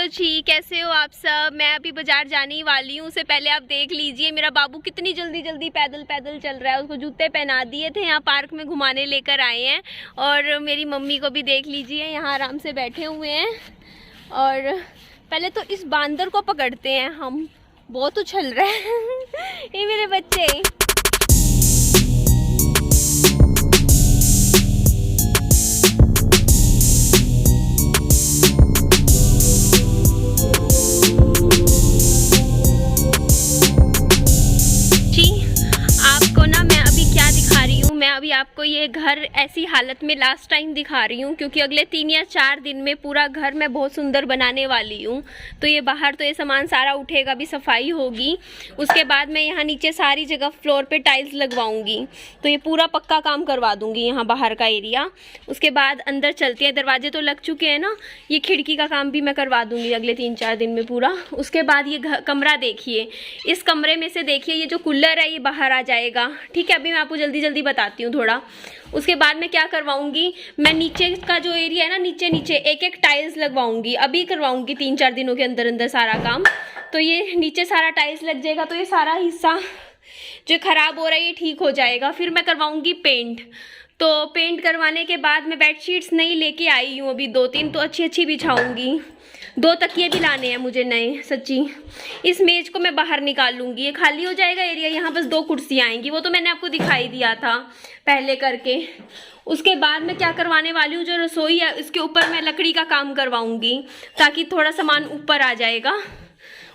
तो जी, कैसे हो आप सब। मैं अभी बाजार जाने ही वाली हूँ। उससे पहले आप देख लीजिए मेरा बाबू कितनी जल्दी जल्दी पैदल पैदल चल रहा है। उसको जूते पहना दिए थे, यहाँ पार्क में घुमाने लेकर आए हैं। और मेरी मम्मी को भी देख लीजिए, यहाँ आराम से बैठे हुए हैं। और पहले तो इस बांदर को पकड़ते हैं हम, बहुत उछल रहा है ये मेरे बच्चे। अभी आपको ये घर ऐसी हालत में लास्ट टाइम दिखा रही हूँ, क्योंकि अगले 3 या 4 दिन में पूरा घर मैं बहुत सुंदर बनाने वाली हूँ। तो ये बाहर तो ये सामान सारा उठेगा, भी सफाई होगी। उसके बाद मैं यहाँ नीचे सारी जगह फ्लोर पे टाइल्स लगवाऊंगी। तो ये पूरा पक्का काम करवा दूंगी यहाँ बाहर का एरिया। उसके बाद अंदर चलती है, दरवाजे तो लग चुके हैं ना, ये खिड़की का काम भी मैं करवा दूंगी अगले 3-4 दिन में पूरा। उसके बाद ये कमरा देखिए, इस कमरे में से देखिए ये जो कूलर है ये बाहर आ जाएगा। ठीक है, अभी मैं आपको जल्दी जल्दी बताती हूँ थोड़ा। उसके बाद मैं क्या करवाऊंगी, मैं नीचे का जो एरिया है ना, नीचे नीचे एक एक टाइल्स लगवाऊंगी। अभी करवाऊंगी 3-4 दिनों के अंदर अंदर सारा काम। तो ये नीचे सारा टाइल्स लग जाएगा, तो ये सारा हिस्सा जो खराब हो रहा है ये ठीक हो जाएगा। फिर मैं करवाऊंगी पेंट। तो पेंट करवाने के बाद मैं बेडशीट्स नई लेके आई हूँ अभी 2-3, तो अच्छी अच्छी बिछाऊंगी। 2 तकिए भी लाने हैं मुझे नए, सच्ची। इस मेज को मैं बाहर निकाल लूँगी, ये खाली हो जाएगा एरिया। यहाँ बस 2 कुर्सियाँ आएंगी, वो तो मैंने आपको दिखाई दिया था पहले करके। उसके बाद मैं क्या करवाने वाली हूँ, जो रसोई है इसके ऊपर मैं लकड़ी का काम करवाऊँगी, ताकि थोड़ा सामान ऊपर आ जाएगा।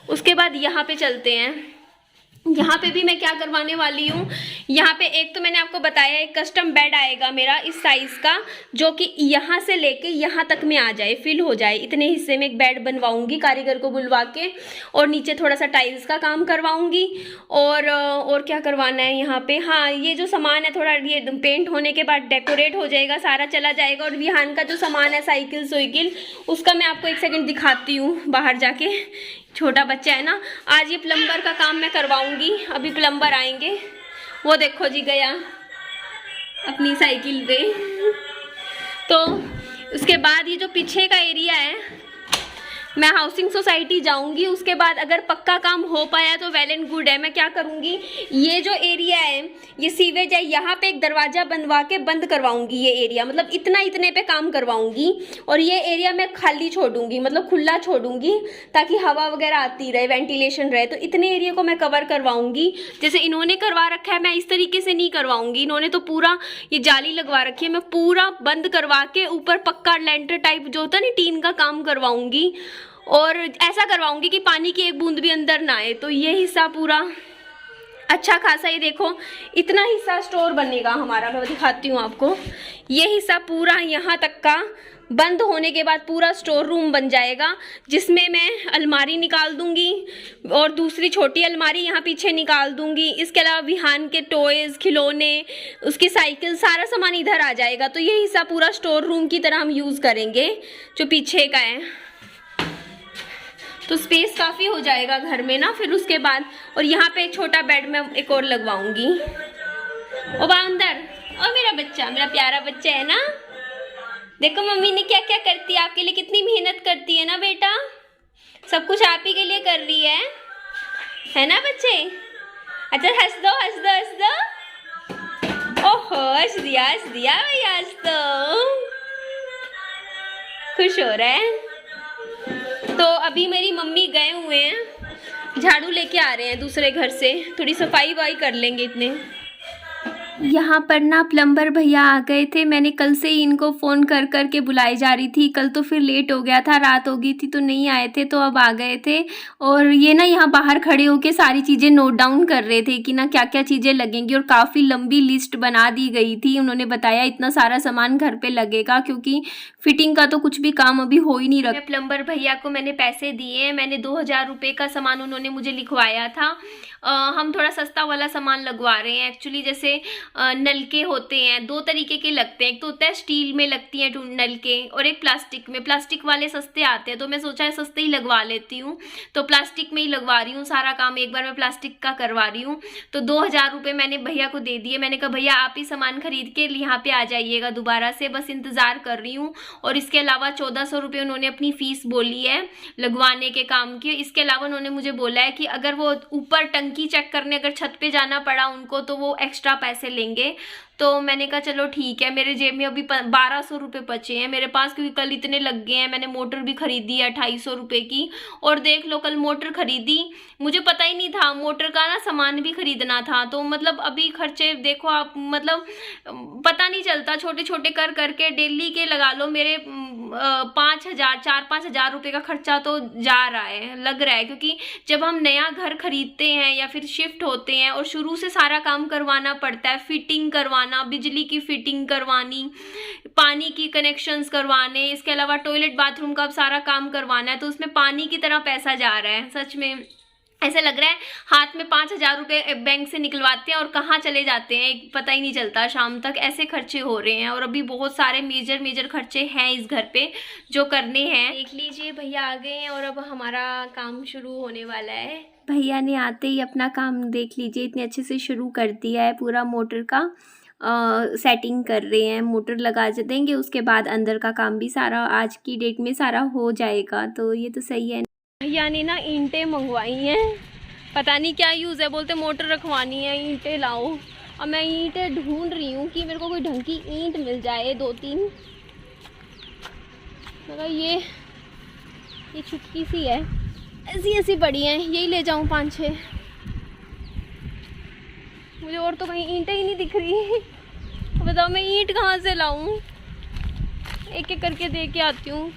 उसके बाद यहाँ पे चलते हैं। यहाँ पे भी मैं क्या करवाने वाली हूँ, यहाँ पे एक तो मैंने आपको बताया एक कस्टम बेड आएगा मेरा इस साइज़ का, जो कि यहाँ से लेके यहाँ तक में आ जाए, फिल हो जाए। इतने हिस्से में एक बेड बनवाऊंगी कारीगर को बुलवा के। और नीचे थोड़ा सा टाइल्स का काम करवाऊंगी। और क्या करवाना है यहाँ पे, हाँ ये जो सामान है थोड़ा ये पेंट होने के बाद डेकोरेट हो जाएगा, सारा चला जाएगा। और विहान का जो सामान है साइकिल उसका मैं आपको 1 सेकेंड दिखाती हूँ बाहर जाके। छोटा बच्चा है ना। आज ये प्लम्बर का काम मैं करवाऊंगी, अभी प्लम्बर आएंगे। वो देखो जी गया अपनी साइकिल पे। तो उसके बाद ये जो पीछे का एरिया है, मैं हाउसिंग सोसाइटी जाऊंगी। उसके बाद अगर पक्का काम हो पाया तो वेल एंड गुड है। मैं क्या करूंगी, ये जो एरिया है ये सीवेज है, यहाँ पे एक दरवाजा बनवा के बंद करवाऊंगी ये एरिया। मतलब इतने पे काम करवाऊंगी। और ये एरिया मैं खाली छोड़ूंगी, मतलब खुला छोड़ूंगी, ताकि हवा वगैरह आती रहे, वेंटिलेशन रहे। तो इतने एरिया को मैं कवर करवाऊंगी। जैसे इन्होंने करवा रखा है, मैं इस तरीके से नहीं करवाऊंगी। इन्होंने तो पूरा ये जाली लगवा रखी है, मैं पूरा बंद करवा के ऊपर पक्का लेंटर टाइप जो होता है ना, टीन का काम करवाऊंगी। और ऐसा करवाऊंगी कि पानी की एक बूंद भी अंदर ना आए। तो ये हिस्सा पूरा अच्छा खासा, ये देखो इतना हिस्सा स्टोर बनेगा हमारा। मैं दिखाती हूँ आपको, ये हिस्सा पूरा यहाँ तक का बंद होने के बाद पूरा स्टोर रूम बन जाएगा, जिसमें मैं अलमारी निकाल दूंगी और दूसरी छोटी अलमारी यहाँ पीछे निकाल दूंगी। इसके अलावा विहान के टॉयज, खिलौने, उसकी साइकिल, सारा सामान इधर आ जाएगा। तो ये हिस्सा पूरा स्टोर रूम की तरह हम यूज़ करेंगे, जो पीछे का है। तो स्पेस काफ़ी हो जाएगा घर में ना। फिर उसके बाद और यहाँ पे एक छोटा बेड में एक और लगवाऊंगी। ओ बांदर, ओ मेरा बच्चा, मेरा प्यारा बच्चा है ना। देखो मम्मी ने क्या क्या करती है आपके लिए, कितनी मेहनत करती है ना बेटा। सब कुछ आप ही के लिए कर रही है ना बच्चे। अच्छा हंस दो हंस दो हंस दो। ओहो हंस दिया भाई, आज तो खुश हो रहा है। तो अभी मेरी मम्मी गए हुए हैं, झाड़ू लेके आ रहे हैं दूसरे घर से, थोड़ी सफाई वफाई कर लेंगे इतने। यहाँ पर ना प्लम्बर भैया आ गए थे। मैंने कल से ही इनको फ़ोन कर कर के बुलाई जा रही थी। कल तो फिर लेट हो गया था, रात हो गई थी तो नहीं आए थे, तो अब आ गए थे। और ये ना यहाँ बाहर खड़े होके सारी चीज़ें नोट डाउन कर रहे थे कि ना क्या क्या चीज़ें लगेंगी। और काफ़ी लंबी लिस्ट बना दी गई थी। उन्होंने बताया इतना सारा सामान घर पे लगेगा, क्योंकि फिटिंग का तो कुछ भी काम अभी हो ही नहीं रहा। प्लम्बर भैया को मैंने पैसे दिए, मैंने 2000 रुपये का सामान उन्होंने मुझे लिखवाया था। हम थोड़ा सस्ता वाला सामान लगवा रहे हैं एक्चुअली। जैसे नलके होते हैं, 2 तरीके के लगते हैं। एक तो होता है स्टील में लगती हैं नलके, और एक प्लास्टिक में। प्लास्टिक वाले सस्ते आते हैं, तो मैं सोचा है सस्ते ही लगवा लेती हूँ, तो प्लास्टिक में ही लगवा रही हूँ। सारा काम एक बार मैं प्लास्टिक का करवा रही हूँ। तो 2000 रुपये मैंने भैया को दे दिए। मैंने कहा भैया आप ही सामान खरीद के यहाँ पे आ जाइएगा दोबारा से, बस इंतजार कर रही हूँ। और इसके अलावा 1400 रुपये उन्होंने अपनी फीस बोली है लगवाने के काम की। इसके अलावा उन्होंने मुझे बोला है कि अगर वो ऊपर टंकी चेक करने अगर छत पे जाना पड़ा उनको तो वो एक्स्ट्रा पैसे लेंगे। तो मैंने कहा चलो ठीक है। मेरे जेब में अभी 1200 रुपये बचे हैं मेरे पास, क्योंकि कल इतने लग गए हैं। मैंने मोटर भी खरीदी है 2800 रुपये की, और देख लो कल मोटर खरीदी, मुझे पता ही नहीं था मोटर का ना सामान भी खरीदना था। तो मतलब अभी खर्चे देखो आप, मतलब पता नहीं चलता, छोटे छोटे कर करके डेली के लगा लो मेरे 4-5 हज़ार रुपये का खर्चा तो जा रहा है, लग रहा है। क्योंकि जब हम नया घर खरीदते हैं या फिर शिफ्ट होते हैं और शुरू से सारा काम करवाना पड़ता है, फिटिंग करवाना, बिजली की फिटिंग करवानी, पानी की कनेक्शंस करवाने, इसके अलावा टॉयलेट बाथरूम का अब सारा काम करवाना है, तो उसमें पानी की तरह पैसा जा रहा है। सच में ऐसा लग रहा है हाथ में 5000 रुपये बैंक से निकलवाते हैं और कहाँ चले जाते हैं पता ही नहीं चलता शाम तक। ऐसे खर्चे हो रहे हैं, और अभी बहुत सारे मेजर खर्चे हैं इस घर पे जो करने हैं। देख लीजिए भैया आ गए हैं और अब हमारा काम शुरू होने वाला है। भैया ने आते ही अपना काम देख लीजिए इतने अच्छे से शुरू कर दिया है। पूरा मोटर का सेटिंग कर रहे हैं, मोटर लगा देंगे, उसके बाद अंदर का काम भी सारा आज की डेट में सारा हो जाएगा। तो ये तो सही है। भैया ने ना ईंटें मंगवाई हैं, पता नहीं क्या यूज़ है, बोलते मोटर रखवानी है ईंटें लाओ। अब मैं ईंटें ढूंढ रही हूँ कि मेरे को कोई ढंग की ईंट मिल जाए 2-3। मगर ये छुटकी सी है, ऐसी ऐसी पड़ी हैं, यही ले जाऊँ 5-6। मुझे और तो कहीं ईंटें ही नहीं दिख रही। बताओ मैं ईंट कहाँ से लाऊं? एक एक करके दे के आती हूँ,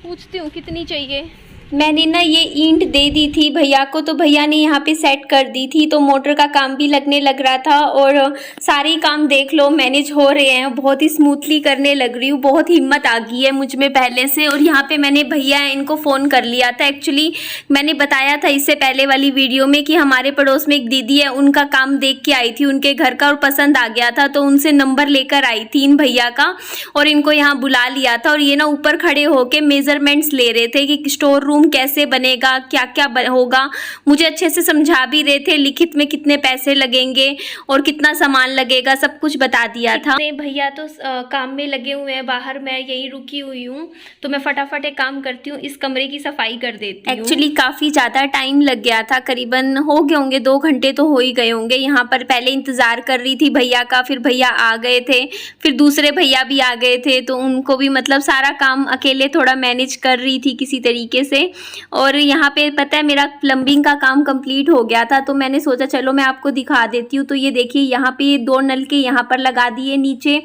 पूछती हूँ कितनी चाहिए। मैंने ना ये ईंट दे दी थी भैया को, तो भैया ने यहाँ पे सेट कर दी थी, तो मोटर का काम भी लगने लग रहा था। और सारे काम देख लो मैनेज हो रहे हैं, बहुत ही स्मूथली करने लग रही हूँ। बहुत हिम्मत आ गई है मुझ में पहले से। और यहाँ पे मैंने भैया इनको फ़ोन कर लिया था। एक्चुअली मैंने बताया था इससे पहले वाली वीडियो में कि हमारे पड़ोस में एक दीदी है, उनका काम देख के आई थी उनके घर का और पसंद आ गया था, तो उनसे नंबर लेकर आई थी इन भैया का और इनको यहाँ बुला लिया था। और ये ना ऊपर खड़े होके मेजरमेंट्स ले रहे थे कि स्टोर रूम कैसे बनेगा, क्या क्या होगा। मुझे अच्छे से समझा भी रहे थे, लिखित में कितने पैसे लगेंगे और कितना सामान लगेगा, सब कुछ बता दिया था। भैया तो काम में लगे हुए हैं बाहर, मैं यहीं रुकी हुई हूँ, तो मैं फटाफट एक काम करती हूँ, इस कमरे की सफाई कर देती हूँ। एक्चुअली काफ़ी ज़्यादा टाइम लग गया था, करीबन हो गए होंगे 2 घंटे तो हो ही गए होंगे। यहाँ पर पहले इंतज़ार कर रही थी भैया का, फिर भैया आ गए थे, फिर दूसरे भैया भी आ गए थे, तो उनको भी मतलब सारा काम अकेले थोड़ा मैनेज कर रही थी किसी तरीके से। और यहाँ पे पता है मेरा प्लम्बिंग का काम कंप्लीट हो गया था, तो मैंने सोचा चलो मैं आपको दिखा देती हूँ। तो ये देखिए यहाँ पे 2 नल के यहाँ पर लगा दिए, नीचे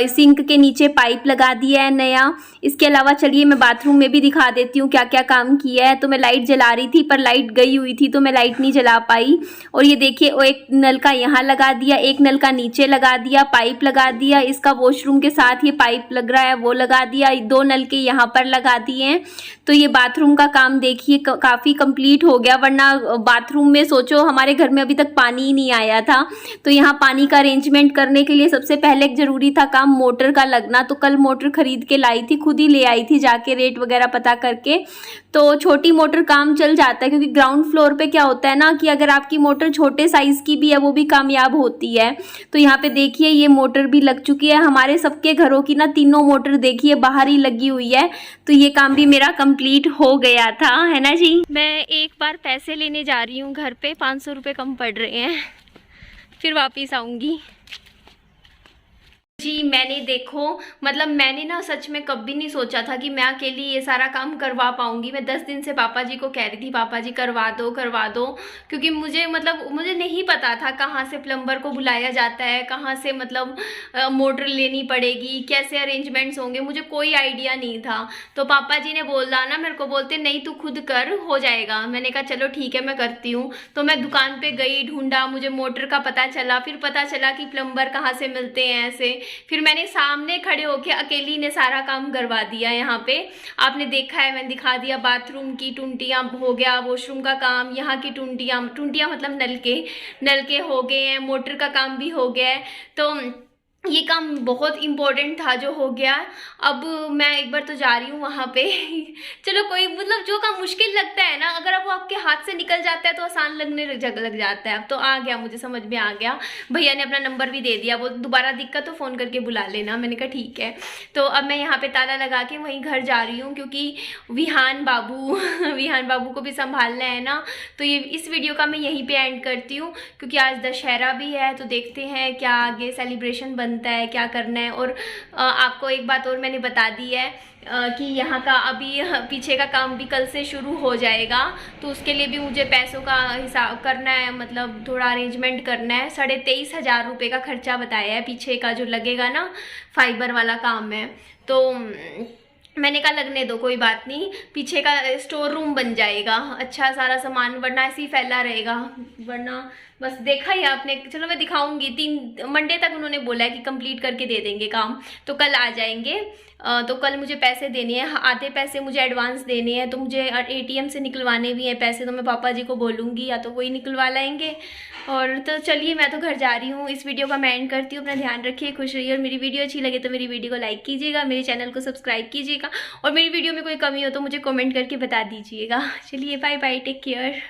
सिंक के नीचे पाइप लगा दिया है नया। इसके अलावा चलिए मैं बाथरूम में भी दिखा देती हूँ क्या क्या काम किया है। तो मैं लाइट जला रही थी पर लाइट गई हुई थी, तो मैं लाइट नहीं जला पाई। और ये देखिए वो एक नल का यहाँ लगा दिया, एक नल का नीचे लगा दिया, पाइप लगा दिया, इसका वॉशरूम के साथ ये पाइप लग रहा है वो लगा दिया, 2 नल के यहाँ पर लगा दिए हैं। तो ये बाथरूम का काम देखिए काफ़ी कंप्लीट हो गया, वरना बाथरूम में सोचो हमारे घर में अभी तक पानी ही नहीं आया था। तो यहाँ पानी का अरेंजमेंट करने के लिए सबसे पहले ज़रूरी था काम मोटर का लगना, तो कल मोटर खरीद के लाई थी, खुद ही ले आई थी जाके रेट वगैरह पता करके। तो छोटी मोटर काम चल जाता है, क्योंकि ग्राउंड फ्लोर पे क्या होता है ना कि अगर आपकी मोटर छोटे साइज़ की भी है वो भी कामयाब होती है। तो यहाँ पे देखिए ये मोटर भी लग चुकी है, हमारे सबके घरों की ना तीनों मोटर देखिए बाहर ही लगी हुई है। तो ये काम भी मेरा कंप्लीट हो गया था, है ना जी। मैं एक बार पैसे लेने जा रही हूँ घर पे, 500 रुपये कम पड़ रहे हैं, फिर वापस आऊँगी जी। मैंने देखो मतलब मैंने ना सच में कभी नहीं सोचा था कि मैं अकेली ये सारा काम करवा पाऊंगी। मैं 10 दिन से पापा जी को कह रही थी पापा जी करवा दो, क्योंकि मुझे नहीं पता था कहाँ से प्लम्बर को बुलाया जाता है, कहाँ से मतलब मोटर लेनी पड़ेगी, कैसे अरेंजमेंट्स होंगे, मुझे कोई आइडिया नहीं था। तो पापा जी ने बोला ना मेरे को, बोलते नहीं तू खुद कर, हो जाएगा। मैंने कहा चलो ठीक है मैं करती हूँ। तो मैं दुकान पर गई, ढूंढा, मुझे मोटर का पता चला, फिर पता चला कि प्लम्बर कहाँ से मिलते हैं ऐसे। फिर मैंने सामने खड़े होके अकेली ने सारा काम करवा दिया। यहाँ पे आपने देखा है, मैंने दिखा दिया, बाथरूम की टुंटियाँ हो गया, वॉशरूम का काम, यहाँ की टुंटियाँ मतलब नलके हो गए हैं, मोटर का काम भी हो गया है। तो ये काम बहुत इम्पोर्टेंट था जो हो गया। अब मैं एक बार तो जा रही हूँ वहाँ पे चलो कोई, मतलब जो काम मुश्किल लगता है ना, अगर अब वो आपके हाथ से निकल जाता है तो आसान लग जाता है। अब तो आ गया, मुझे समझ में आ गया। भैया ने अपना नंबर भी दे दिया, वो दोबारा दिक्कत तो फ़ोन करके बुला लेना। मैंने कहा ठीक है। तो अब मैं यहाँ पे ताला लगा के वहीं घर जा रही हूँ, क्योंकि विहान बाबू को भी संभालना है ना। तो ये इस वीडियो का मैं यहीं पे एंड करती हूँ, क्योंकि आज दशहरा भी है। तो देखते हैं क्या आगे सेलिब्रेशन बनता है, क्या करना है। और आपको एक बात और मैंने बता दी है कि यहाँ का अभी पीछे का काम भी कल से शुरू हो जाएगा। तो उसके लिए भी मुझे पैसों का हिसाब करना है, मतलब थोड़ा अरेंजमेंट करना है। 23,500 रुपये का खर्चा बताया है पीछे का, जो लगेगा ना, फाइबर वाला काम है। तो मैंने कहा लगने दो, कोई बात नहीं, पीछे का स्टोर रूम बन जाएगा, अच्छा सारा सामान, वरना ऐसे ही फैला रहेगा। वरना बस देखा ही आपने, चलो मैं दिखाऊंगी। 3 मंडे तक उन्होंने बोला है कि कंप्लीट करके दे देंगे काम, तो कल आ जाएंगे। तो कल मुझे पैसे देने हैं, आधे पैसे मुझे एडवांस देने हैं, तो मुझे ATM से निकलवाने भी हैं पैसे। तो मैं पापा जी को बोलूँगी, या तो वही निकलवा लाएंगे। और तो चलिए, मैं तो घर जा रही हूँ। इस वीडियो का मैं एंड करती हूँ। अपना ध्यान रखिए, खुश रहिए। और मेरी वीडियो अच्छी लगे तो मेरी वीडियो को लाइक कीजिएगा, मेरे चैनल को सब्सक्राइब कीजिएगा, और मेरी वीडियो में कोई कमी हो तो मुझे कमेंट करके बता दीजिएगा। चलिए बाय बाय, टेक केयर।